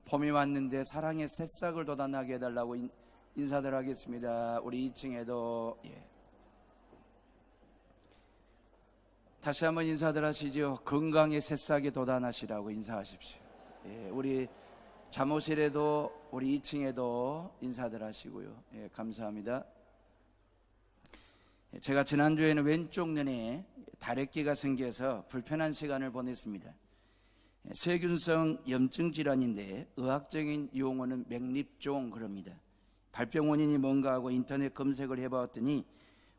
봄이 왔는데 사랑의 새싹을 돋아나게 해달라고 인사들 하겠습니다. 우리 2층에도 다시 한번 인사들 하시죠. 건강의 새싹이 돋아나시라고 인사하십시오. 우리 잠옷실에도 우리 2층에도 인사들 하시고요. 감사합니다. 제가 지난주에는 왼쪽 눈에 다래끼가 생겨서 불편한 시간을 보냈습니다. 세균성 염증 질환인데 의학적인 용어는 맥립종 그럽니다. 발병 원인이 뭔가 하고 인터넷 검색을 해봤더니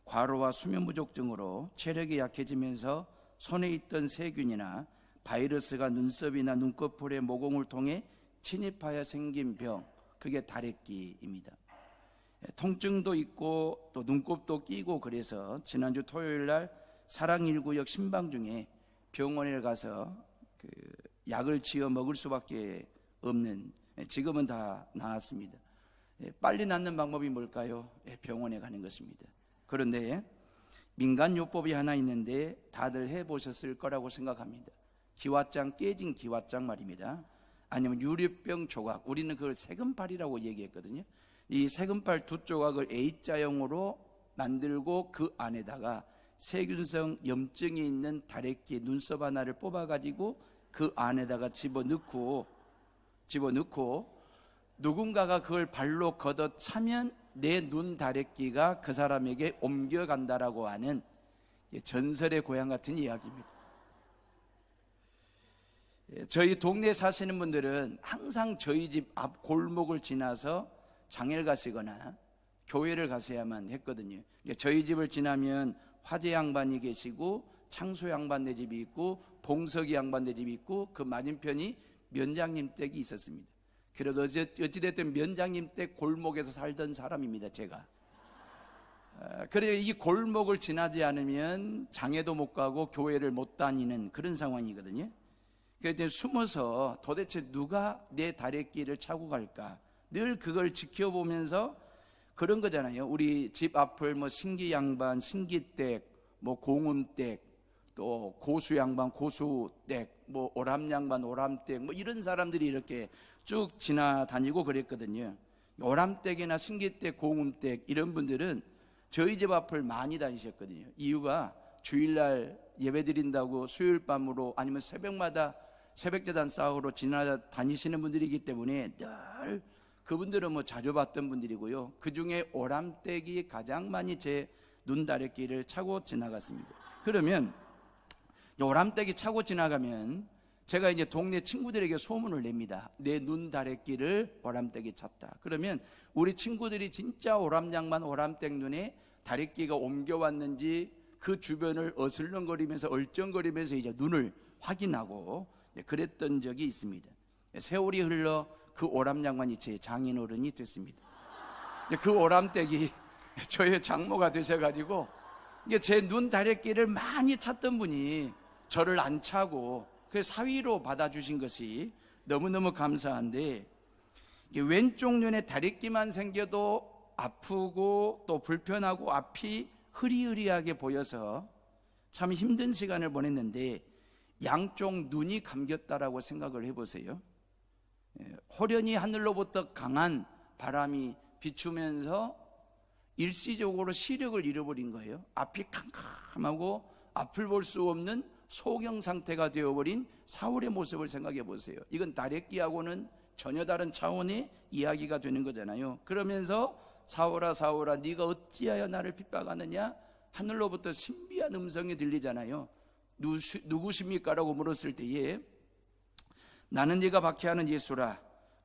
과로와 수면 부족 등으로 체력이 약해지면서 손에 있던 세균이나 바이러스가 눈썹이나 눈꺼풀의 모공을 통해 침입하여 생긴 병, 그게 다래끼입니다. 통증도 있고 또 눈곱도 끼고 그래서 지난주 토요일 날 사랑일구역 신방 중에 병원에 가서 약을 지어 먹을 수밖에 없는, 지금은 다 나았습니다. 빨리 낫는 방법이 뭘까요? 병원에 가는 것입니다. 그런데 민간요법이 하나 있는데 다들 해보셨을 거라고 생각합니다. 기왓장, 깨진 기왓장 말입니다. 아니면 유리병 조각, 우리는 그걸 세금팔이라고 얘기했거든요. 이 세금팔 두 조각을 A자형으로 만들고 그 안에다가 세균성 염증이 있는 다래끼 눈썹 하나를 뽑아가지고 그 안에다가 집어넣고 누군가가 그걸 발로 걷어차면 내 눈 다래끼가 그 사람에게 옮겨간다라고 하는 전설의 고향 같은 이야기입니다. 저희 동네에 사시는 분들은 항상 저희 집 앞 골목을 지나서 장애를 가시거나 교회를 가셔야만 했거든요. 저희 집을 지나면 화재 양반이 계시고 창소 양반네 집이 있고 봉석이 양반네 집이 있고 그 맞은편이 면장님 댁이 있었습니다. 그래도 어찌됐든 면장님 댁 골목에서 살던 사람입니다, 제가. 그래서 이 골목을 지나지 않으면 장애도 못 가고 교회를 못 다니는 그런 상황이거든요. 그래서 숨어서 도대체 누가 내 다래끼를 차고 갈까, 늘 그걸 지켜보면서 그런 거잖아요. 우리 집 앞을 뭐 신기 양반, 신기댁, 뭐 공음댁, 또 고수 양반, 고수댁, 뭐 오람 양반, 오람댁, 뭐 이런 사람들이 이렇게 쭉 지나다니고 그랬거든요. 오람댁이나 신기댁, 공음댁 이런 분들은 저희 집 앞을 많이 다니셨거든요. 이유가 주일날 예배 드린다고 수요일 밤으로 아니면 새벽마다 새벽재단 싸우러 지나다니시는 분들이기 때문에 늘 그분들은 뭐 자주 봤던 분들이고요. 그 중에 오람댁이 가장 많이 제 눈다래끼를 차고 지나갔습니다. 그러면 오람댁이 차고 지나가면 제가 이제 동네 친구들에게 소문을 냅니다. 내 눈다래끼를 오람댁이 찼다. 그러면 우리 친구들이 진짜 오람양반 오람댁 눈에 다래끼가 옮겨왔는지 그 주변을 어슬렁거리면서 얼쩡거리면서 이제 눈을 확인하고 그랬던 적이 있습니다. 세월이 흘러 그 오람양반이 제 장인어른이 됐습니다. 그 오람댁이 저의 장모가 되셔가지고 제 눈 다래끼를 많이 찾던 분이 저를 안 차고 그 사위로 받아주신 것이 너무너무 감사한데, 왼쪽 눈에 다래끼만 생겨도 아프고 또 불편하고 앞이 흐리흐리하게 보여서 참 힘든 시간을 보냈는데, 양쪽 눈이 감겼다라고 생각을 해보세요. 호련히 하늘로부터 강한 바람이 비추면서 일시적으로 시력을 잃어버린 거예요. 앞이 캄캄하고 앞을 볼 수 없는 소경 상태가 되어버린 사울의 모습을 생각해 보세요. 이건 다래끼하고는 전혀 다른 차원의 이야기가 되는 거잖아요. 그러면서 사울아 사울아 네가 어찌하여 나를 핍박하느냐, 하늘로부터 신비한 음성이 들리잖아요. 누구십니까? 라고 물었을 때에 나는 네가 박해하는 예수라,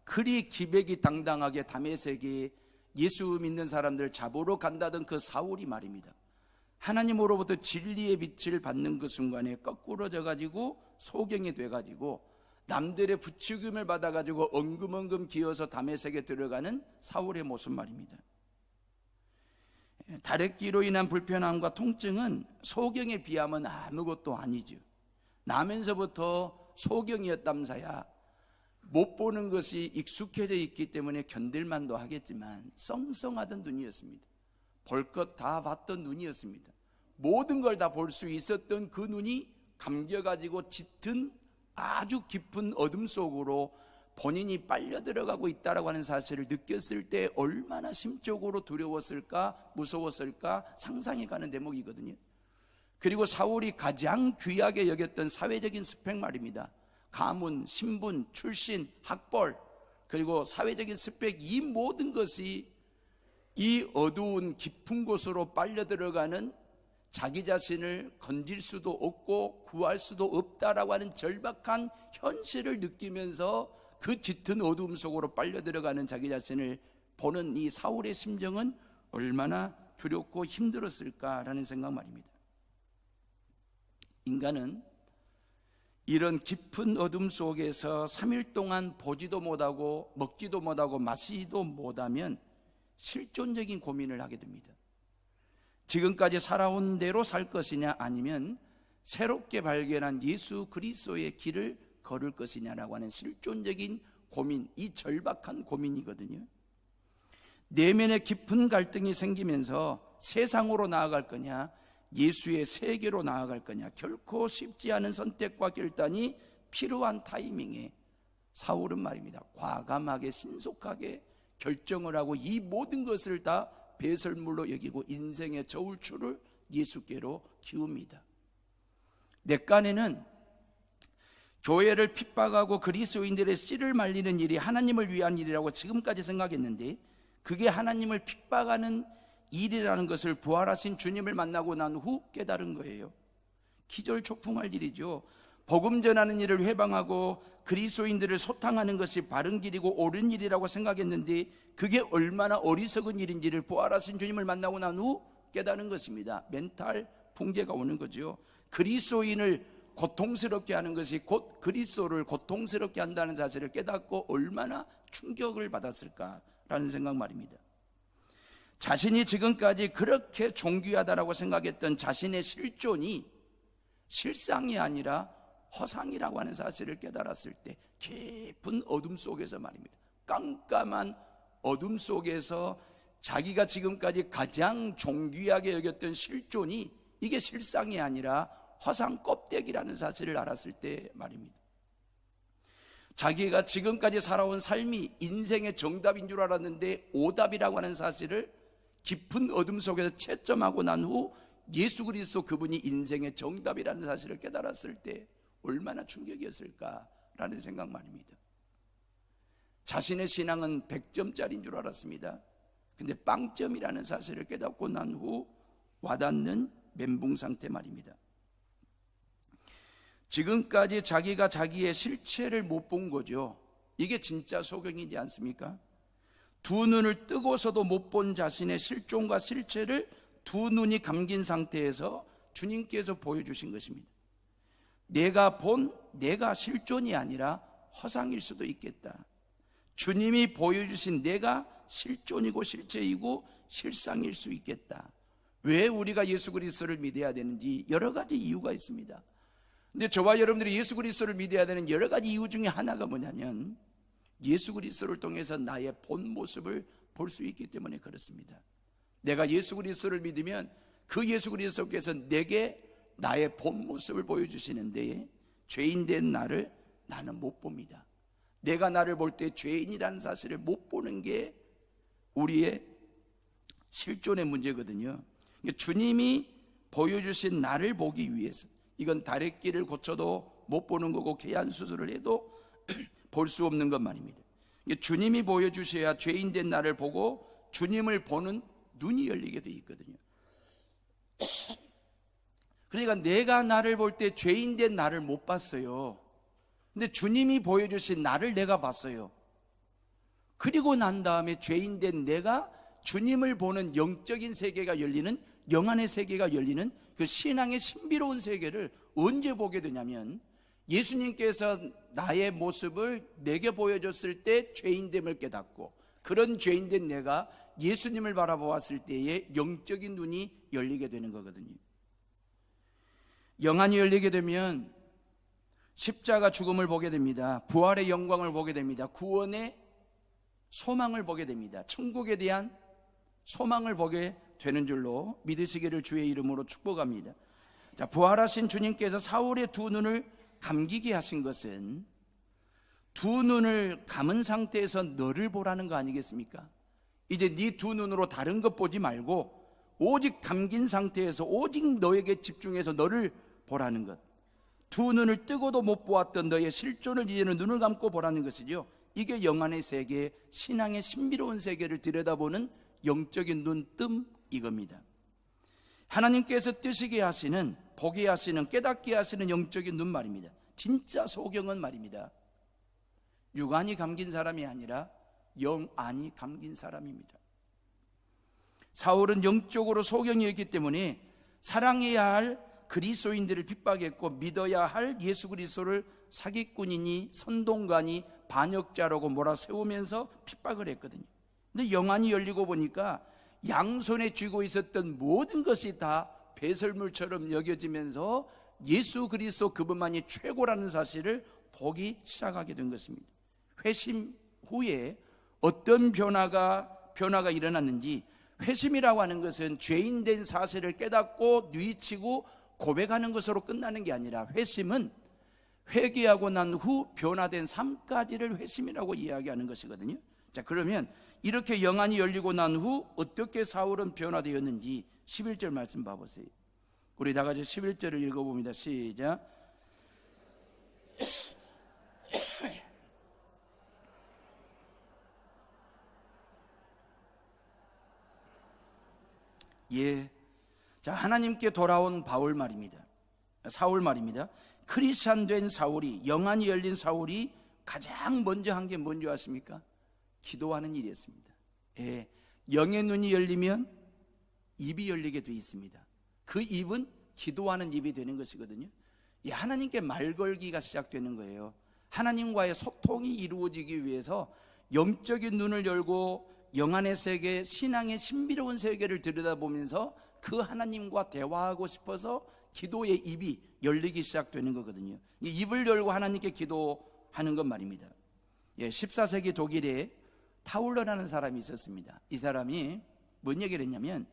그리 기백이 당당하게 다메섹에 예수 믿는 사람들 잡으러 간다던 그 사울이 말입니다. 하나님으로부터 진리의 빛을 받는 그 순간에 거꾸러져 가지고 소경이 돼 가지고 남들의 부추김을 받아 가지고 엉금엉금 기어서 다메섹에 들어가는 사울의 모습 말입니다. 다래끼로 인한 불편함과 통증은 소경에 비하면 아무것도 아니죠. 나면서부터 소경이었담사야 못 보는 것이 익숙해져 있기 때문에 견딜만도 하겠지만 썽썽하던 눈이었습니다. 볼 것 다 봤던 눈이었습니다. 모든 걸 다 볼 수 있었던 그 눈이 감겨가지고 짙은 아주 깊은 어둠 속으로 본인이 빨려 들어가고 있다라고 하는 사실을 느꼈을 때 얼마나 심적으로 두려웠을까, 무서웠을까 상상이 가는 대목이거든요. 그리고 사울이 가장 귀하게 여겼던 사회적인 스펙 말입니다. 가문, 신분, 출신, 학벌, 그리고 사회적인 스펙, 이 모든 것이 이 어두운 깊은 곳으로 빨려 들어가는 자기 자신을 건질 수도 없고 구할 수도 없다라고 하는 절박한 현실을 느끼면서 그 짙은 어두움 속으로 빨려 들어가는 자기 자신을 보는 이 사울의 심정은 얼마나 두렵고 힘들었을까라는 생각 말입니다. 인간은 이런 깊은 어둠 속에서 3일 동안 보지도 못하고 먹지도 못하고 마시지도 못하면 실존적인 고민을 하게 됩니다. 지금까지 살아온 대로 살 것이냐, 아니면 새롭게 발견한 예수 그리스도의 길을 걸을 것이냐라고 하는 실존적인 고민, 이 절박한 고민이거든요. 내면에 깊은 갈등이 생기면서 세상으로 나아갈 거냐, 예수의 세계로 나아갈 거냐, 결코 쉽지 않은 선택과 결단이 필요한 타이밍에 사울은 말입니다, 과감하게 신속하게 결정을 하고 이 모든 것을 다 배설물로 여기고 인생의 저울추를 예수께로 기웁니다. 넷간에는 교회를 핍박하고 그리스도인들의 씨를 말리는 일이 하나님을 위한 일이라고 지금까지 생각했는데, 그게 하나님을 핍박하는 일이라는 것을 부활하신 주님을 만나고 난 후 깨달은 거예요. 기절초풍할 일이죠. 복음 전하는 일을 회방하고 그리스도인들을 소탕하는 것이 바른 길이고 옳은 일이라고 생각했는데, 그게 얼마나 어리석은 일인지를 부활하신 주님을 만나고 난 후 깨달은 것입니다. 멘탈 붕괴가 오는 거죠. 그리스도인을 고통스럽게 하는 것이 곧 그리스도를 고통스럽게 한다는 사실을 깨닫고 얼마나 충격을 받았을까라는 생각 말입니다. 자신이 지금까지 그렇게 존귀하다라고 생각했던 자신의 실존이 실상이 아니라 허상이라고 하는 사실을 깨달았을 때 깊은 어둠 속에서 말입니다, 깜깜한 어둠 속에서 자기가 지금까지 가장 존귀하게 여겼던 실존이 이게 실상이 아니라 허상 껍데기라는 사실을 알았을 때 말입니다. 자기가 지금까지 살아온 삶이 인생의 정답인 줄 알았는데 오답이라고 하는 사실을 깊은 어둠 속에서 채점하고 난 후 예수 그리스도 그분이 인생의 정답이라는 사실을 깨달았을 때 얼마나 충격이었을까라는 생각 말입니다. 자신의 신앙은 100점짜리인 줄 알았습니다. 근데 빵점이라는 사실을 깨닫고 난 후 와닿는 멘붕 상태 말입니다. 지금까지 자기가 자기의 실체를 못 본 거죠. 이게 진짜 소경이지 않습니까? 두 눈을 뜨고서도 못 본 자신의 실존과 실체를 두 눈이 감긴 상태에서 주님께서 보여주신 것입니다. 내가 실존이 아니라 허상일 수도 있겠다. 주님이 보여주신 내가 실존이고 실체이고 실상일 수 있겠다. 왜 우리가 예수 그리스도를 믿어야 되는지 여러 가지 이유가 있습니다. 근데 저와 여러분들이 예수 그리스도를 믿어야 되는 여러 가지 이유 중에 하나가 뭐냐면, 예수 그리스도를 통해서 나의 본 모습을 볼 수 있기 때문에 그렇습니다. 내가 예수 그리스도를 믿으면 그 예수 그리스도께서 내게 나의 본 모습을 보여주시는데, 죄인된 나를 나는 못 봅니다. 내가 나를 볼 때 죄인이라는 사실을 못 보는 게 우리의 실존의 문제거든요. 주님이 보여주신 나를 보기 위해서, 이건 다래끼를 고쳐도 못 보는 거고 개안 수술을 해도 볼 수 없는 것 말입니다. 주님이 보여주셔야 죄인된 나를 보고 주님을 보는 눈이 열리게 돼 있거든요. 그러니까 내가 나를 볼 때 죄인된 나를 못 봤어요. 근데 주님이 보여주신 나를 내가 봤어요. 그리고 난 다음에 죄인된 내가 주님을 보는 영적인 세계가 열리는, 영안의 세계가 열리는 그 신앙의 신비로운 세계를 언제 보게 되냐면, 예수님께서 나의 모습을 내게 보여줬을 때 죄인됨을 깨닫고, 그런 죄인된 내가 예수님을 바라보았을 때에 영적인 눈이 열리게 되는 거거든요. 영안이 열리게 되면 십자가 죽음을 보게 됩니다. 부활의 영광을 보게 됩니다. 구원의 소망을 보게 됩니다. 천국에 대한 소망을 보게 되는 줄로 믿으시기를 주의 이름으로 축복합니다. 자, 부활하신 주님께서 사울의 두 눈을 감기게 하신 것은 두 눈을 감은 상태에서 너를 보라는 거 아니겠습니까? 이제 네 두 눈으로 다른 것 보지 말고 오직 감긴 상태에서 오직 너에게 집중해서 너를 보라는 것. 두 눈을 뜨고도 못 보았던 너의 실존을 이제는 눈을 감고 보라는 것이죠. 이게 영안의 세계, 신앙의 신비로운 세계를 들여다보는 영적인 눈뜸 이겁니다. 하나님께서 뜨시게 하시는, 보게 하시는, 깨닫게 하시는 영적인 눈 말입니다. 진짜 소경은 말입니다, 육안이 감긴 사람이 아니라 영안이 감긴 사람입니다. 사울은 영적으로 소경이었기 때문에 사랑해야 할 그리스도인들을 핍박했고 믿어야 할 예수 그리스도를 사기꾼이니 선동가니 반역자라고 몰아세우면서 핍박을 했거든요. 근데 영안이 열리고 보니까 양손에 쥐고 있었던 모든 것이 다 배설물처럼 여겨지면서 예수 그리스도 그분만이 최고라는 사실을 보기 시작하게 된 것입니다. 회심 후에 어떤 변화가 일어났는지, 회심이라고 하는 것은 죄인된 사실을 깨닫고 뉘우치고 고백하는 것으로 끝나는 게 아니라, 회심은 회개하고 난 후 변화된 삶까지를 회심이라고 이야기하는 것이거든요. 자, 그러면 이렇게 영안이 열리고 난 후 어떻게 사울은 변화되었는지 11절 말씀 봐보세요. 우리 다 같이 11절을 읽어봅니다. 시작. 예. 자, 하나님께 돌아온 바울 말입니다. 사울 말입니다. 크리스찬 된 사울이, 영안이 열린 사울이 가장 먼저 한 게 뭔지 아십니까? 기도하는 일이었습니다. 예. 영의 눈이 열리면 입이 열리게 돼 있습니다. 그 입은 기도하는 입이 되는 것이거든요. 이 하나님께 말 걸기가 시작되는 거예요. 하나님과의 소통이 이루어지기 위해서 영적인 눈을 열고 영안의 세계, 신앙의 신비로운 세계를 들여다보면서 그 하나님과 대화하고 싶어서 기도의 입이 열리기 시작되는 거거든요. 이 입을 열고 하나님께 기도하는 것 말입니다. 14세기 독일에 타울러라는 사람이 있었습니다. 이 사람이 뭔 얘기를 했냐면,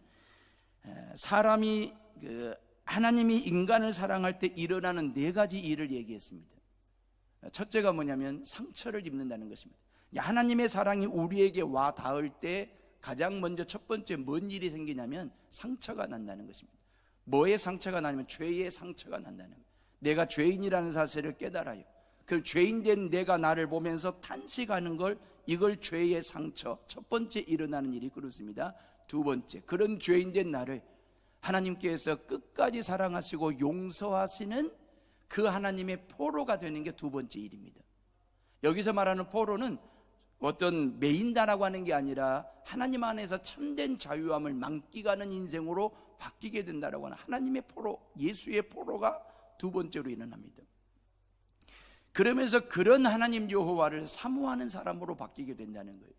사람이 하나님이 인간을 사랑할 때 일어나는 4가지 일을 얘기했습니다. 첫째가 뭐냐면 상처를 입는다는 것입니다. 하나님의 사랑이 우리에게 와 닿을 때 가장 먼저 첫 번째 뭔 일이 생기냐면 상처가 난다는 것입니다. 뭐의 상처가 나냐면 죄의 상처가 난다는 거예요. 내가 죄인이라는 사실을 깨달아요. 그 죄인된 내가 나를 보면서 탄식하는 걸, 이걸 죄의 상처, 첫 번째 일어나는 일이 그렇습니다. 두 번째, 그런 죄인된 나를 하나님께서 끝까지 사랑하시고 용서하시는 그 하나님의 포로가 되는 게 두 번째 일입니다. 여기서 말하는 포로는 어떤 메인다라고 하는 게 아니라 하나님 안에서 참된 자유함을 만끽하는 인생으로 바뀌게 된다라고 하는 하나님의 포로, 예수의 포로가 두 번째로 일어납니다. 그러면서 그런 하나님 여호와를 사모하는 사람으로 바뀌게 된다는 거예요.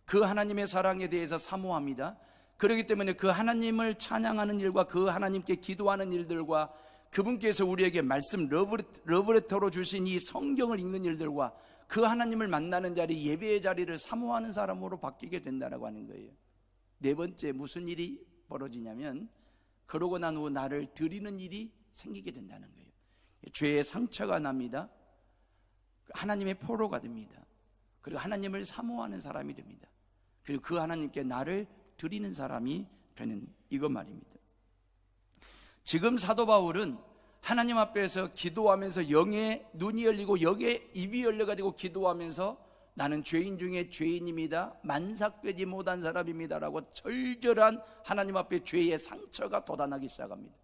그 하나님의 사랑에 대해서 사모합니다. 그렇기 때문에 그 하나님을 찬양하는 일과 그 하나님께 기도하는 일들과 그분께서 우리에게 말씀 러브레터로 주신 이 성경을 읽는 일들과 그 하나님을 만나는 자리, 예배의 자리를 사모하는 사람으로 바뀌게 된다고 하는 거예요. 네 번째 무슨 일이 벌어지냐면, 그러고 난 후 나를 드리는 일이 생기게 된다는 거예요. 죄의 상처가 납니다. 하나님의 포로가 됩니다. 그리고 하나님을 사모하는 사람이 됩니다. 그리고 그 하나님께 나를 드리는 사람이 되는 이것 말입니다. 지금 사도 바울은 하나님 앞에서 기도하면서 영의 눈이 열리고 영의 입이 열려가지고 기도하면서 나는 죄인 중에 죄인입니다, 만삭되지 못한 사람입니다 라고 절절한 하나님 앞에 죄의 상처가 돋아나기 시작합니다.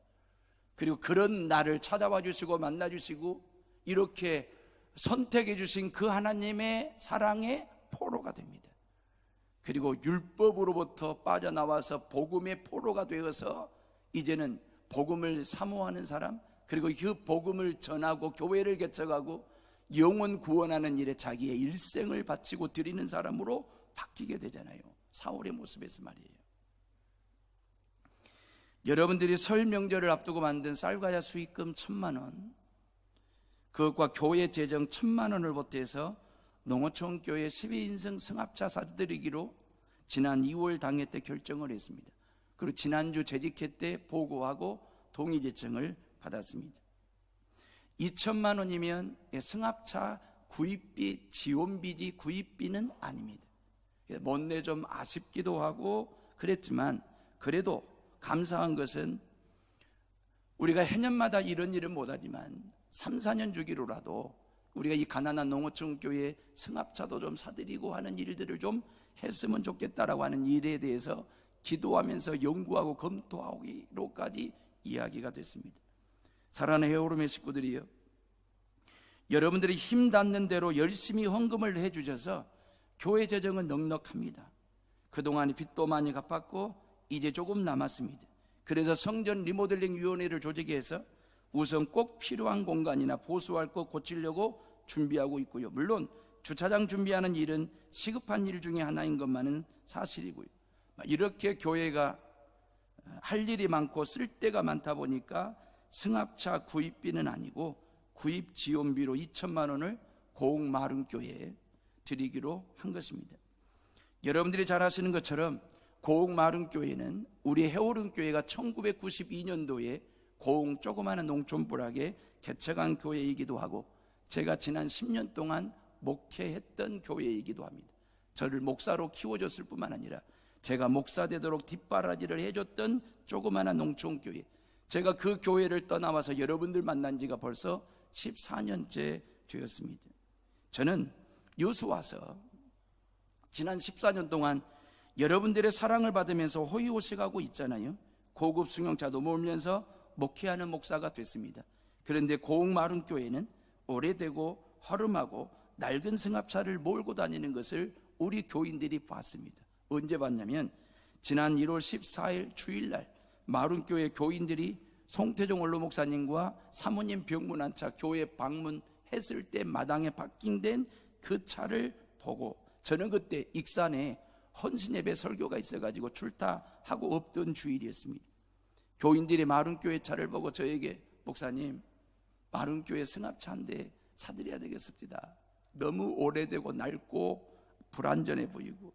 그리고 그런 나를 찾아와 주시고 만나 주시고 이렇게 선택해 주신 그 하나님의 사랑의 포로가 됩니다. 그리고 율법으로부터 빠져나와서 복음의 포로가 되어서 이제는 복음을 사모하는 사람, 그리고 그 복음을 전하고 교회를 개척하고 영혼 구원하는 일에 자기의 일생을 바치고 드리는 사람으로 바뀌게 되잖아요. 사울의 모습에서 말이에요. 여러분들이 설 명절을 앞두고 만든 쌀과자 수익금 1,000만 원, 그것과 교회 재정 1,000만 원을 보태서 농어촌 교회 12인승 성합차 사드리기로 지난 2월 당회 때 결정을 했습니다. 그리고 지난주 재직회 때 보고하고 동의 제청을 받았습니다. 2,000만 원이면 승합차 구입비, 지원비지 구입비는 아닙니다. 못내 좀 아쉽기도 하고 그랬지만 그래도 감사한 것은 우리가 해년마다 이런 일은 못하지만 3, 4년 주기로라도 우리가 이 가난한 농어촌 교회 승합차도 좀 사드리고 하는 일들을 좀 했으면 좋겠다라고 하는 일에 대해서 기도하면서 연구하고 검토하기로까지 이야기가 됐습니다. 사랑하는 헤어룸의 식구들이요, 여러분들이 힘 닿는 대로 열심히 헌금을 해주셔서 교회 재정은 넉넉합니다. 그동안 빚도 많이 갚았고 이제 조금 남았습니다. 그래서 성전 리모델링 위원회를 조직해서 우선 꼭 필요한 공간이나 보수할 것 고치려고 준비하고 있고요. 물론 주차장 준비하는 일은 시급한 일 중에 하나인 것만은 사실이고요. 이렇게 교회가 할 일이 많고 쓸 데가 많다 보니까 승합차 구입비는 아니고 구입 지원비로 2천만 원을 고흥 마른교회에 드리기로 한 것입니다. 여러분들이 잘 아시는 것처럼 고흥 마른교회는 우리 해오른교회가 1992년도에 고흥 조그마한 농촌부락에 개척한 교회이기도 하고 제가 지난 10년 동안 목회했던 교회이기도 합니다. 저를 목사로 키워줬을 뿐만 아니라 제가 목사 되도록 뒷바라지를 해줬던 조그마한 농촌교회, 제가 그 교회를 떠나와서 여러분들 만난 지가 벌써 14년째 되었습니다. 저는 여수 와서 지난 14년 동안 여러분들의 사랑을 받으면서 호의호식하고 있잖아요. 고급 승용차도 몰면서 목회하는 목사가 됐습니다. 그런데 고흥 마른교회는 오래되고 허름하고 낡은 승합차를 몰고 다니는 것을 우리 교인들이 봤습니다. 언제 봤냐면 지난 1월 14일 주일날 마른교회 교인들이 송태종 원로 목사님과 사모님 병문안 차 교회 방문했을 때 마당에 파킹된 그 차를 보고 저는 그때 익산에 헌신예배 설교가 있어가지고 출타하고 없던 주일이었습니다. 교인들이 마른교회 차를 보고 저에게 목사님, 마른교회 승합차 한 대 사드려야 되겠습니다. 너무 오래되고 낡고 불안전해 보이고.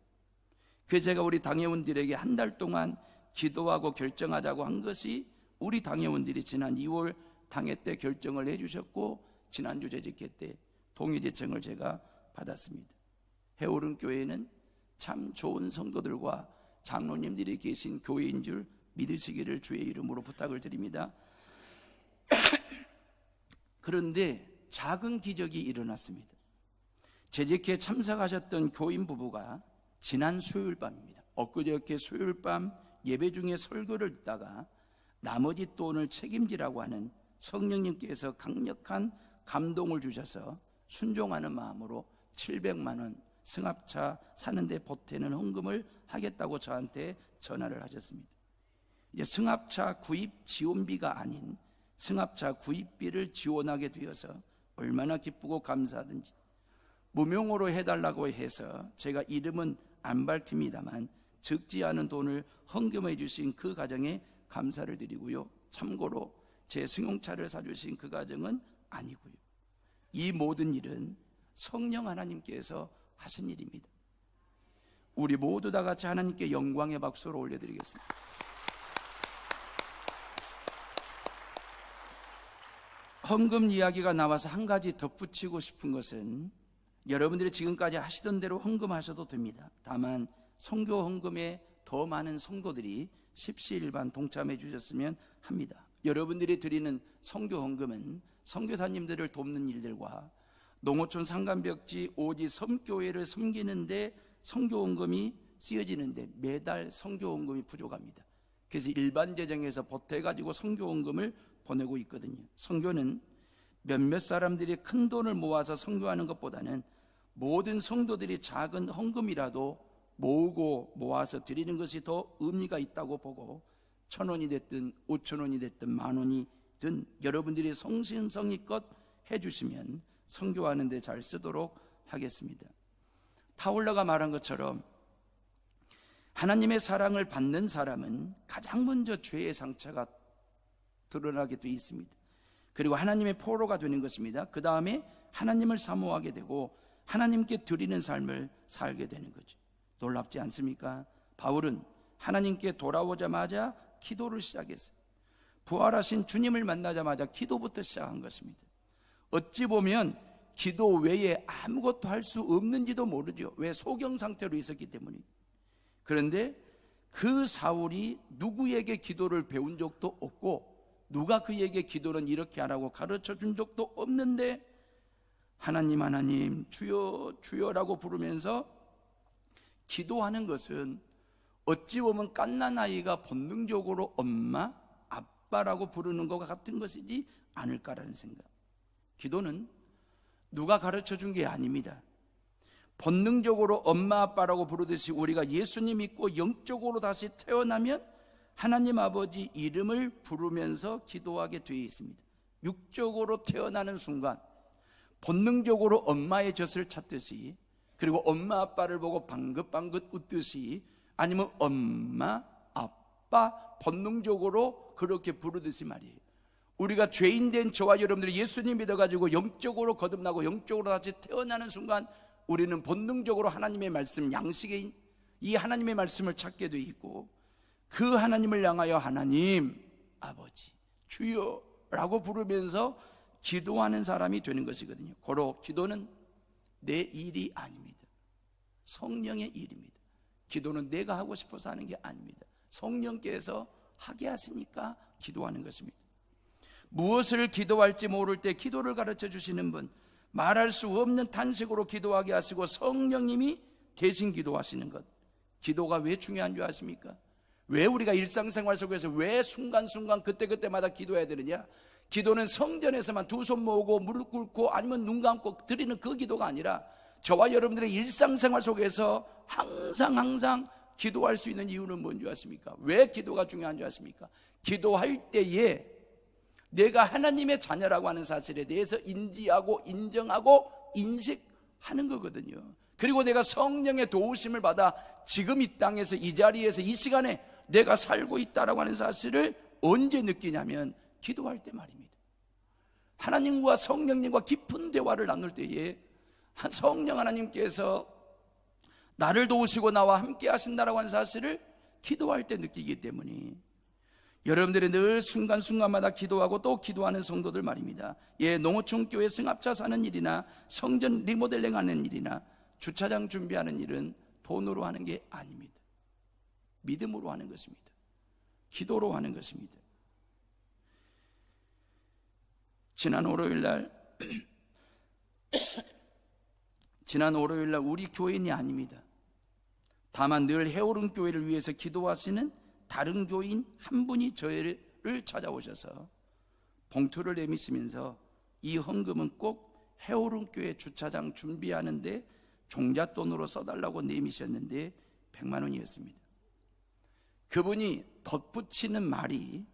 그래서 제가 우리 당회원들에게 한 달 동안 기도하고 결정하자고 한 것이 우리 당회원들이 지난 2월 당회 때 결정을 해주셨고 지난주 재직회 때 동의 제청을 제가 받았습니다. 해오른 교회는 참 좋은 성도들과 장로님들이 계신 교회인 줄 믿으시기를 주의 이름으로 부탁을 드립니다. 그런데 작은 기적이 일어났습니다. 재직회에 참석하셨던 교인 부부가 지난 수요일 밤입니다. 엊그저께 수요일 밤 예배 중에 설교를 듣다가 나머지 돈을 책임지라고 하는 성령님께서 강력한 감동을 주셔서 순종하는 마음으로 700만 원 승합차 사는데 보태는 헌금을 하겠다고 저한테 전화를 하셨습니다. 이제 승합차 구입 지원비가 아닌 승합차 구입비를 지원하게 되어서 얼마나 기쁘고 감사하든지, 무명으로 해달라고 해서 제가 이름은 안 밝힙니다만 적지 않은 돈을 헌금해 주신 그 가정에 감사를 드리고요. 참고로 제 승용차를 사주신 그 가정은 아니고요. 이 모든 일은 성령 하나님께서 하신 일입니다. 우리 모두 다 같이 하나님께 영광의 박수를 올려드리겠습니다. 헌금 이야기가 나와서 한 가지 덧붙이고 싶은 것은 여러분들이 지금까지 하시던 대로 헌금하셔도 됩니다. 다만 선교 헌금에 더 많은 성도들이 십시일반 동참해 주셨으면 합니다. 여러분들이 드리는 선교 헌금은 선교사님들을 돕는 일들과 농어촌 상간벽지 오지 섬교회를 섬기는데 선교 헌금이 쓰여지는데 매달 선교 헌금이 부족합니다. 그래서 일반 재정에서 보태가지고 선교 헌금을 보내고 있거든요. 선교는 몇몇 사람들이 큰 돈을 모아서 선교하는 것보다는 모든 성도들이 작은 헌금이라도 모으고 모아서 드리는 것이 더 의미가 있다고 보고 1,000원이 됐든 5,000원이 됐든 10,000원이든 여러분들이 성심성의껏 해주시면 선교하는 데 잘 쓰도록 하겠습니다. 타올라가 말한 것처럼 하나님의 사랑을 받는 사람은 가장 먼저 죄의 상처가 드러나게 되어 있습니다. 그리고 하나님의 포로가 되는 것입니다. 그 다음에 하나님을 사모하게 되고 하나님께 드리는 삶을 살게 되는 거죠. 놀랍지 않습니까? 바울은 하나님께 돌아오자마자 기도를 시작했어요. 부활하신 주님을 만나자마자 기도부터 시작한 것입니다. 어찌 보면 기도 외에 아무것도 할 수 없는지도 모르죠. 왜? 소경 상태로 있었기 때문에. 그런데 그 사울이 누구에게 기도를 배운 적도 없고 누가 그에게 기도는 이렇게 하라고 가르쳐 준 적도 없는데 하나님 하나님 주여 주여라고 부르면서 기도하는 것은 어찌 보면 갓난아이가 본능적으로 엄마 아빠라고 부르는 것과 같은 것이지 않을까라는 생각. 기도는 누가 가르쳐 준 게 아닙니다. 본능적으로 엄마 아빠라고 부르듯이 우리가 예수님 믿고 영적으로 다시 태어나면 하나님 아버지 이름을 부르면서 기도하게 되어 있습니다. 육적으로 태어나는 순간 본능적으로 엄마의 젖을 찾듯이, 그리고 엄마 아빠를 보고 방긋방긋 웃듯이, 아니면 엄마 아빠 본능적으로 그렇게 부르듯이 말이에요. 우리가 죄인된 저와 여러분들이 예수님 믿어가지고 영적으로 거듭나고 영적으로 다시 태어나는 순간 우리는 본능적으로 하나님의 말씀, 양식의 이 하나님의 말씀을 찾게 돼 있고, 그 하나님을 향하여 하나님 아버지 주여 라고 부르면서 기도하는 사람이 되는 것이거든요. 고로 기도는 내 일이 아닙니다. 성령의 일입니다. 기도는 내가 하고 싶어서 하는 게 아닙니다. 성령께서 하게 하시니까 기도하는 것입니다. 무엇을 기도할지 모를 때 기도를 가르쳐 주시는 분, 말할 수 없는 탄식으로 기도하게 하시고 성령님이 대신 기도하시는 것. 기도가 왜 중요한 줄 아십니까? 왜 우리가 일상생활 속에서 왜 순간순간 그때그때마다 기도해야 되느냐? 기도는 성전에서만 두 손 모으고 무릎 꿇고 아니면 눈 감고 드리는 그 기도가 아니라 저와 여러분들의 일상생활 속에서 항상 기도할 수 있는 이유는 뭔지 아십니까? 왜 기도가 중요한 줄 아십니까? 기도할 때에 내가 하나님의 자녀라고 하는 사실에 대해서 인지하고 인정하고 인식하는 거거든요. 그리고 내가 성령의 도우심을 받아 지금 이 땅에서 이 자리에서 이 시간에 내가 살고 있다라고 하는 사실을 언제 느끼냐면 기도할 때 말입니다. 하나님과 성령님과 깊은 대화를 나눌 때에 성령 하나님께서 나를 도우시고 나와 함께 하신다라고 하는 사실을 기도할 때 느끼기 때문에 여러분들이 늘 순간순간마다 기도하고 또 기도하는 성도들 말입니다. 농어촌교회 승합차 사는 일이나 성전 리모델링 하는 일이나 주차장 준비하는 일은 돈으로 하는 게 아닙니다. 믿음으로 하는 것입니다. 기도로 하는 것입니다. 지난 월요일날 우리 교인이 아닙니다. 다만 늘 해오른 교회를 위해서 기도하시는 다른 교인 한 분이 저를 찾아오셔서 봉투를 내미시면서 이 헌금은 꼭 해오른 교회 주차장 준비하는데 종잣돈으로 써달라고 내미셨는데 100만 원이었습니다. 그분이 덧붙이는 말이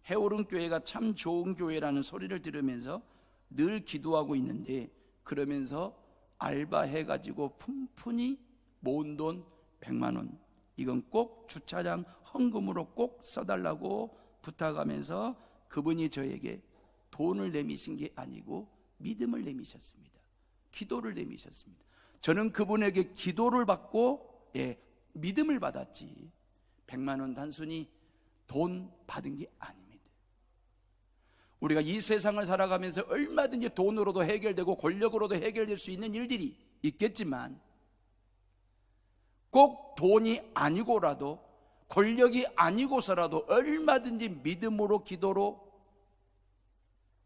해오른 교회가 참 좋은 교회라는 소리를 들으면서 늘 기도하고 있는데, 그러면서 알바해가지고 푼푼히 모은 돈 100만 원, 이건 꼭 주차장 헌금으로 꼭 써달라고 부탁하면서 그분이 저에게 돈을 내미신 게 아니고 믿음을 내미셨습니다. 기도를 내미셨습니다. 저는 그분에게 기도를 받고 믿음을 받았지 100만 원 단순히 돈 받은 게 아닙니다. 우리가 이 세상을 살아가면서 얼마든지 돈으로도 해결되고 권력으로도 해결될 수 있는 일들이 있겠지만 꼭 돈이 아니고라도 권력이 아니고서라도 얼마든지 믿음으로 기도로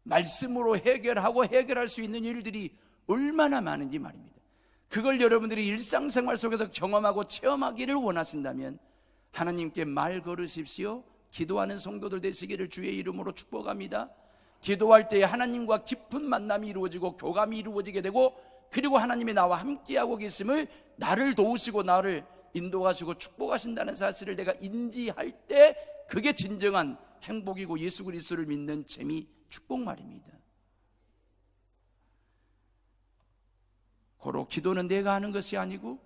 말씀으로 해결할 수 있는 일들이 얼마나 많은지 말입니다. 그걸 여러분들이 일상생활 속에서 경험하고 체험하기를 원하신다면 하나님께 말 걸으십시오. 기도하는 성도들 되시기를 주의 이름으로 축복합니다. 기도할 때에 하나님과 깊은 만남이 이루어지고 교감이 이루어지게 되고, 그리고 하나님이 나와 함께하고 계심을, 나를 도우시고 나를 인도하시고 축복하신다는 사실을 내가 인지할 때 그게 진정한 행복이고 예수 그리스도를 믿는 재미, 축복 말입니다. 고로 기도는 내가 하는 것이 아니고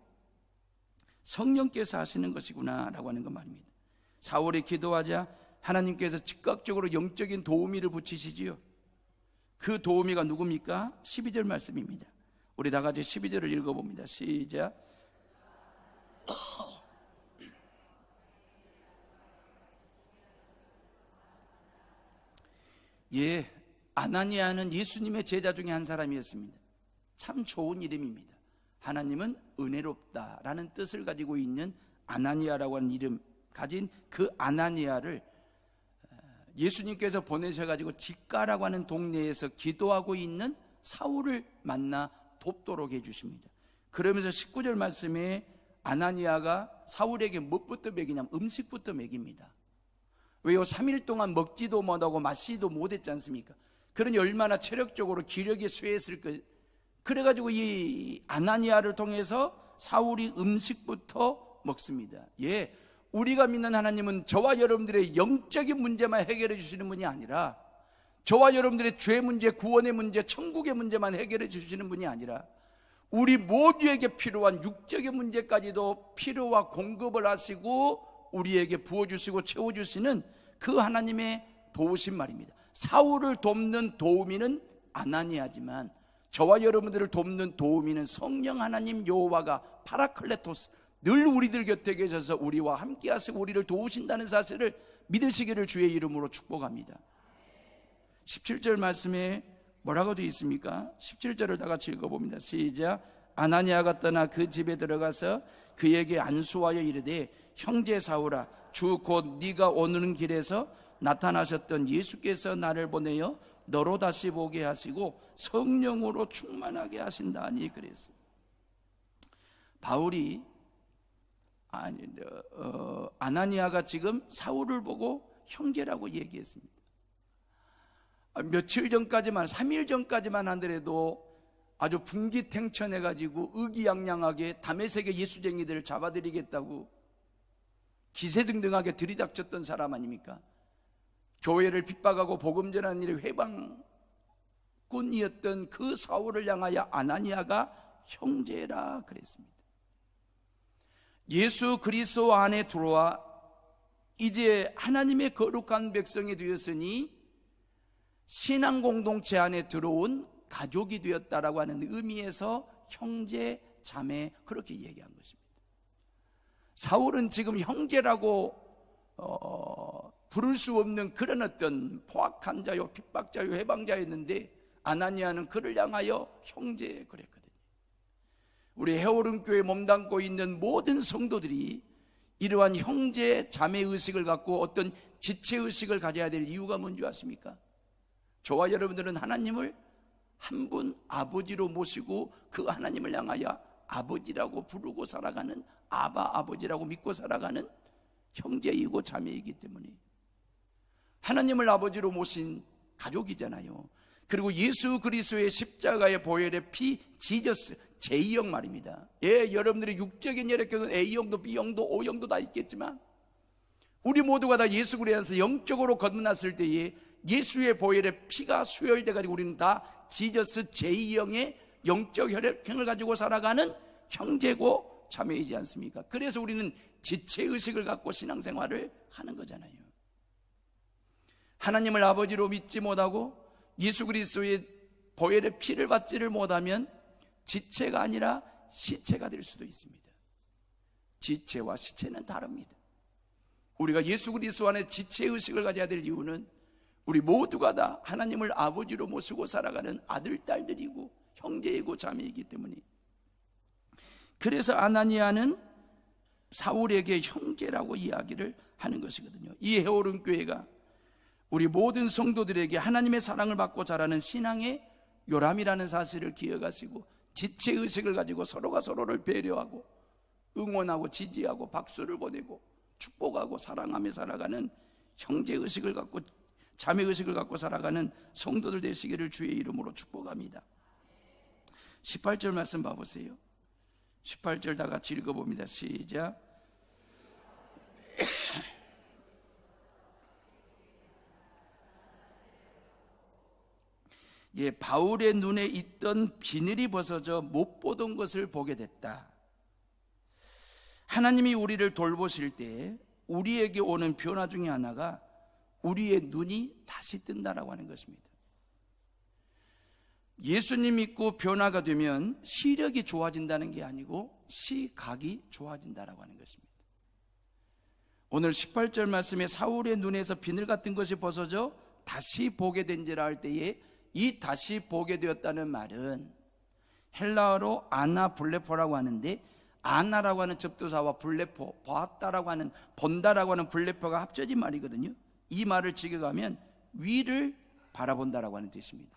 성령께서 하시는 것이구나 라고 하는 것 말입니다. 사울이 기도하자 하나님께서 즉각적으로 영적인 도우미를 붙이시지요. 그 도우미가 누굽니까? 12절 말씀입니다. 우리 다 같이 12절을 읽어봅니다. 시작. 아나니아는 예수님의 제자 중에 한 사람이었습니다. 참 좋은 이름입니다. 하나님은 은혜롭다라는 뜻을 가지고 있는 아나니아라고 하는 이름 가진 그 아나니아를 예수님께서 보내셔가지고 직가라고 하는 동네에서 기도하고 있는 사울을 만나 돕도록 해주십니다. 그러면서 19절 말씀에 아나니아가 사울에게 무엇부터 먹이냐면 음식부터 먹입니다. 왜요? 3일 동안 먹지도 못하고 마시지도 못했지 않습니까? 그러니 얼마나 체력적으로 기력이 쇠했을 까. 그래가지고 이 아나니아를 통해서 사울이 음식부터 먹습니다. 예, 우리가 믿는 하나님은 저와 여러분들의 영적인 문제만 해결해 주시는 분이 아니라, 저와 여러분들의 죄 문제, 구원의 문제, 천국의 문제만 해결해 주시는 분이 아니라 우리 모두에게 필요한 육적인 문제까지도 필요와 공급을 하시고 우리에게 부어주시고 채워주시는 그 하나님의 도우신 말입니다. 사울을 돕는 도우미는 아나니아지만 저와 여러분들을 돕는 도우미는 성령 하나님 여호와가 파라클레토스, 늘 우리들 곁에 계셔서 우리와 함께 하시고 우리를 도우신다는 사실을 믿으시기를 주의 이름으로 축복합니다. 17절 말씀에 뭐라고 되어 있습니까? 17절을 다 같이 읽어봅니다. 시작. 아나니아가 떠나 그 집에 들어가서 그에게 안수하여 이르되 형제 사울아, 주 곧 네가 오는 길에서 나타나셨던 예수께서 나를 보내어 너로 다시 보게 하시고 성령으로 충만하게 하신다니 그랬어요. 바울이 아나니아가 지금 사울을 보고 형제라고 얘기했습니다. 며칠 전까지만, 3일 전까지만 하더라도 아주 분기탱천해가지고 의기양양하게 다메섹의 예수쟁이들을 잡아들이겠다고 기세등등하게 들이닥쳤던 사람 아닙니까? 교회를 핍박하고 복음 전하는 일에 회방꾼이었던 그 사울을 향하여 아나니아가 형제라 그랬습니다. 예수 그리스도 안에 들어와 이제 하나님의 거룩한 백성이 되었으니 신앙 공동체 안에 들어온 가족이 되었다라고 하는 의미에서 형제, 자매 그렇게 얘기한 것입니다. 사울은 지금 형제라고 부를 수 없는 그런 어떤 포악한 자요, 핍박자요, 해방자였는데 아나니아는 그를 향하여 형제 그랬거든요. 우리 해오른 교회 몸담고 있는 모든 성도들이 이러한 형제, 자매 의식을 갖고 어떤 지체 의식을 가져야 될 이유가 뭔지 아십니까? 저와 여러분들은 하나님을 한 분 아버지로 모시고 그 하나님을 향하여 아버지라고 부르고 살아가는 아바 아버지라고 믿고 살아가는 형제이고 자매이기 때문에 하나님을 아버지로 모신 가족이잖아요. 그리고 예수 그리스도의 십자가의 보혈의 피 지저스 J형 말입니다. 예, 여러분들의 육적인 혈액형은 A형도 B형도 O형도 다 있겠지만 우리 모두가 다 예수 그리스도에서 영적으로 거듭났을 때에 예수의 보혈의 피가 수혈돼 가지고 우리는 다 지저스 J형의 영적 혈액형을 가지고 살아가는 형제고 자매이지 않습니까? 그래서 우리는 지체의식을 갖고 신앙생활을 하는 거잖아요. 하나님을 아버지로 믿지 못하고 예수 그리스도의 보혈의 피를 받지를 못하면 지체가 아니라 시체가 될 수도 있습니다. 지체와 시체는 다릅니다. 우리가 예수 그리스도 안에 지체의식을 가져야 될 이유는 우리 모두가 다 하나님을 아버지로 모시고 살아가는 아들, 딸들이고 형제이고 자매이기 때문에 그래서 아나니아는 사울에게 형제라고 이야기를 하는 것이거든요. 이 해오른 교회가 우리 모든 성도들에게 하나님의 사랑을 받고 자라는 신앙의 요람이라는 사실을 기억하시고 지체의식을 가지고 서로가 서로를 배려하고 응원하고 지지하고 박수를 보내고 축복하고 사랑하며 살아가는 형제의식을 갖고 자매의식을 갖고 살아가는 성도들 되시기를 주의 이름으로 축복합니다. 18절 말씀 봐보세요. 18절 다 같이 읽어봅니다. 시작. 예, 바울의 눈에 있던 비늘이 벗어져 못 보던 것을 보게 됐다. 하나님이 우리를 돌보실 때 우리에게 오는 변화 중에 하나가 우리의 눈이 다시 뜬다라고 하는 것입니다. 예수님 믿고 변화가 되면 시력이 좋아진다는 게 아니고 시각이 좋아진다라고 하는 것입니다. 오늘 18절 말씀에 사울의 눈에서 비늘 같은 것이 벗어져 다시 보게 된지라 할 때에 이 다시 보게 되었다는 말은 헬라어로 아나블레포라고 하는데, 아나라고 하는 접두사와 블레포, 보았다라고 하는, 본다라고 하는 블레포가 합쳐진 말이거든요. 이 말을 직역하면 위를 바라본다라고 하는 뜻입니다.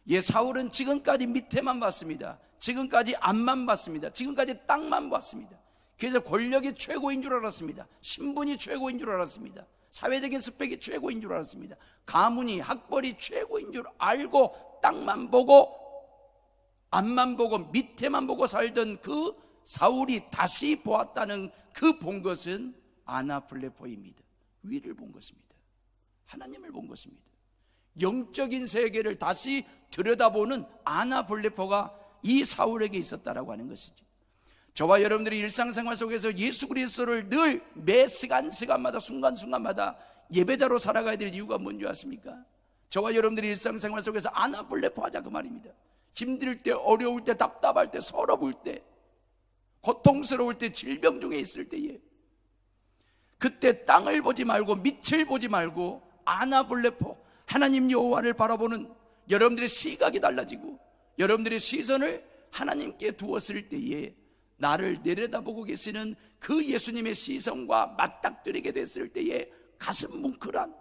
예, 사울은 지금까지 밑에만 봤습니다. 지금까지 앞만 봤습니다. 지금까지 땅만 봤습니다. 그래서 권력이 최고인 줄 알았습니다. 신분이 최고인 줄 알았습니다. 사회적인 스펙이 최고인 줄 알았습니다. 가문이, 학벌이 최고인 줄 알고 땅만 보고 앞만 보고 밑에만 보고 살던 그 사울이 다시 보았다는 그 본 것은 아나블레포입니다. 위를 본 것입니다. 하나님을 본 것입니다. 영적인 세계를 다시 들여다보는 아나블레포가 이 사울에게 있었다라고 하는 것이죠. 저와 여러분들이 일상생활 속에서 예수 그리스도를 늘 매 시간마다 순간순간마다 예배자로 살아가야 될 이유가 뭔지 아십니까? 저와 여러분들이 일상생활 속에서 아나블레포 하자 그 말입니다. 힘들 때, 어려울 때, 답답할 때, 서러울 때, 고통스러울 때, 질병 중에 있을 때에 그때 땅을 보지 말고 밑을 보지 말고 아나블레포, 하나님 여호와를 바라보는 여러분들의 시각이 달라지고 여러분들의 시선을 하나님께 두었을 때에 나를 내려다보고 계시는 그 예수님의 시선과 맞닥뜨리게 됐을 때에 가슴 뭉클한,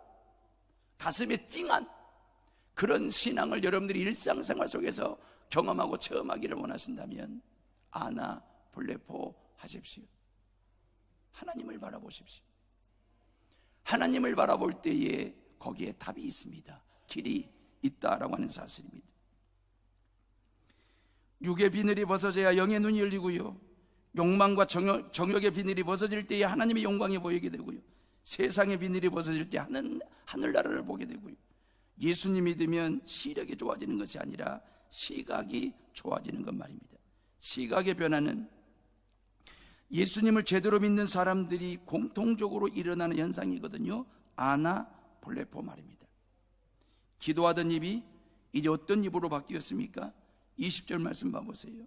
가슴에 찡한 그런 신앙을 여러분들이 일상생활 속에서 경험하고 체험하기를 원하신다면 아나블레포 하십시오. 하나님을 바라보십시오. 하나님을 바라볼 때에 거기에 답이 있습니다. 길이 있다라고 하는 사실입니다. 육의 비늘이 벗어져야 영의 눈이 열리고요, 욕망과 정욕의 비늘이 벗어질 때에 하나님의 영광이 보이게 되고요, 세상의 비늘이 벗어질 때 하늘나라를 보게 되고요, 예수님 믿으면 시력이 좋아지는 것이 아니라 시각이 좋아지는 것 말입니다. 시각의 변화는 예수님을 제대로 믿는 사람들이 공통적으로 일어나는 현상이거든요. 아나블레포 말입니다. 기도하던 입이 이제 어떤 입으로 바뀌었습니까? 20절 말씀 봐보세요.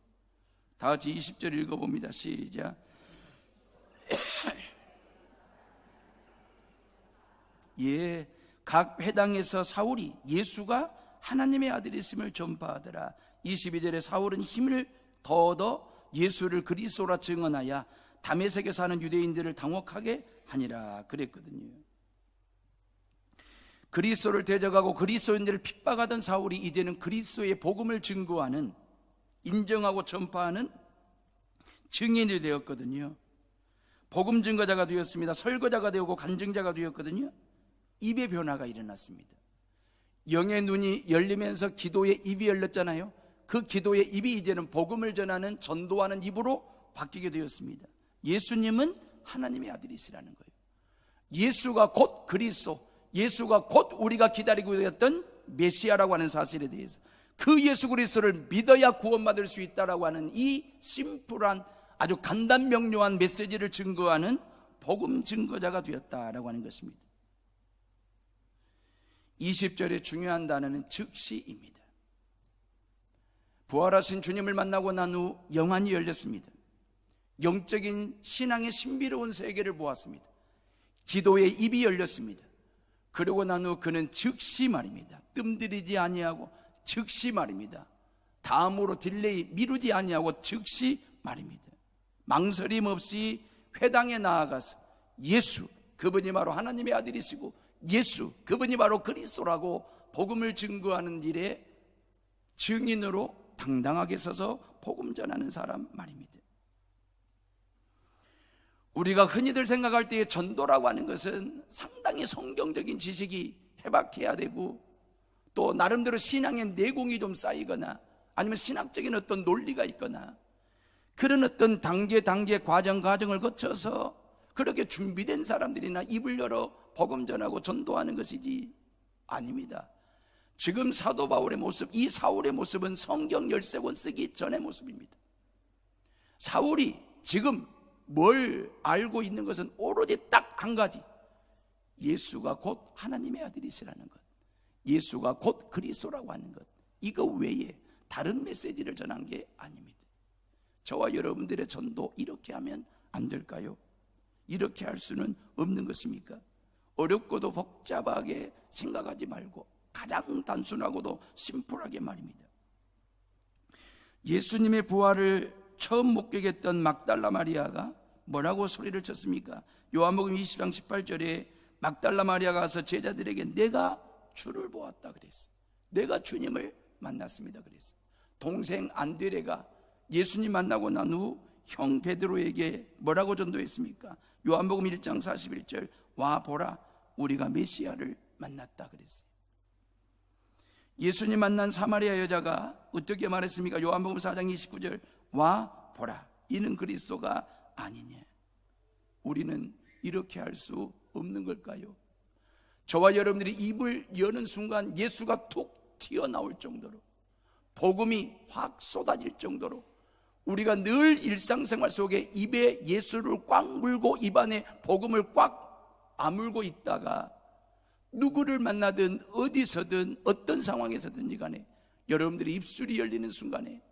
다 같이 20절 읽어봅니다. 시작. 예, 각 회당에서 사울이 예수가 하나님의 아들이심을 전파하더라. 22절에 사울은 힘을 더 얻어 예수를 그리스도라 증언하여 다메섹에 사는 유대인들을 당혹하게 하니라 그랬거든요. 그리스도를 대적하고 그리스도인들을 핍박하던 사울이 이제는 그리스도의 복음을 증거하는, 인정하고 전파하는 증인이 되었거든요. 복음 증거자가 되었습니다. 설거자가 되었고 간증자가 되었거든요. 입의 변화가 일어났습니다. 영의 눈이 열리면서 기도의 입이 열렸잖아요. 그 기도의 입이 이제는 복음을 전하는, 전도하는 입으로 바뀌게 되었습니다. 예수님은 하나님의 아들이시라는 거예요. 예수가 곧 그리스도, 예수가 곧 우리가 기다리고 있었던 메시아라고 하는 사실에 대해서 그 예수 그리스도를 믿어야 구원받을 수 있다라고 하는 이 심플한, 아주 간단 명료한 메시지를 증거하는 복음 증거자가 되었다라고 하는 것입니다. 20절의 중요한 단어는 즉시입니다. 부활하신 주님을 만나고 난 후 영안이 열렸습니다. 영적인 신앙의 신비로운 세계를 보았습니다. 기도의 입이 열렸습니다. 그러고 난 후 그는 즉시 말입니다. 뜸들이지 아니하고 즉시 말입니다. 다음으로 딜레이, 미루지 아니하고 즉시 말입니다. 망설임 없이 회당에 나아가서 예수, 그분이 바로 하나님의 아들이시고 예수, 그분이 바로 그리스도라고 복음을 증거하는 일에 증인으로 당당하게 서서 복음 전하는 사람 말입니다. 우리가 흔히들 생각할 때의 전도라고 하는 것은 상당히 성경적인 지식이 해박해야 되고 또 나름대로 신앙의 내공이 좀 쌓이거나 아니면 신학적인 어떤 논리가 있거나 그런 어떤 단계 과정을 거쳐서 그렇게 준비된 사람들이나 입을 열어 복음 전하고 전도하는 것이지 아닙니다. 지금 사도 바울의 모습, 이 사울의 모습은 성경 13권 쓰기 전의 모습입니다. 사울이 지금 뭘 알고 있는 것은 오로지 딱 한 가지, 예수가 곧 하나님의 아들이시라는 것, 예수가 곧 그리스도라고 하는 것, 이거 외에 다른 메시지를 전한 게 아닙니다. 저와 여러분들의 전도 이렇게 하면 안 될까요? 이렇게 할 수는 없는 것입니까? 어렵고도 복잡하게 생각하지 말고 가장 단순하고도 심플하게 말입니다. 예수님의 부활을 처음 목격했던 막달라 마리아가 뭐라고 소리를 쳤습니까? 요한복음 20장 18절에 막달라 마리아가 가서 제자들에게 내가 주를 보았다 그랬어요. 내가 주님을 만났습니다 그랬어요. 동생 안드레가 예수님 만나고 난 후 형 베드로에게 뭐라고 전도했습니까? 요한복음 1장 41절 와 보라 우리가 메시아를 만났다 그랬어요. 예수님 만난 사마리아 여자가 어떻게 말했습니까? 요한복음 4장 29절 와 보라 이는 그리스도가 아니냐. 우리는 이렇게 할 수 없는 걸까요? 저와 여러분들이 입을 여는 순간 예수가 툭 튀어나올 정도로 복음이 확 쏟아질 정도로 우리가 늘 일상생활 속에 입에 예수를 꽉 물고 입안에 복음을 꽉 아물고 있다가 누구를 만나든 어디서든 어떤 상황에서든지 간에 여러분들이 입술이 열리는 순간에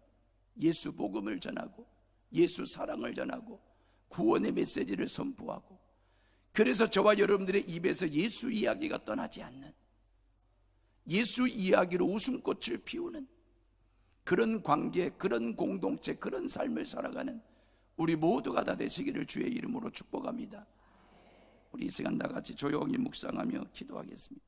예수 복음을 전하고 예수 사랑을 전하고 구원의 메시지를 선포하고, 그래서 저와 여러분들의 입에서 예수 이야기가 떠나지 않는, 예수 이야기로 웃음꽃을 피우는 그런 관계, 그런 공동체, 그런 삶을 살아가는 우리 모두가 다 되시기를 주의 이름으로 축복합니다. 우리 이 시간 다 같이 조용히 묵상하며 기도하겠습니다.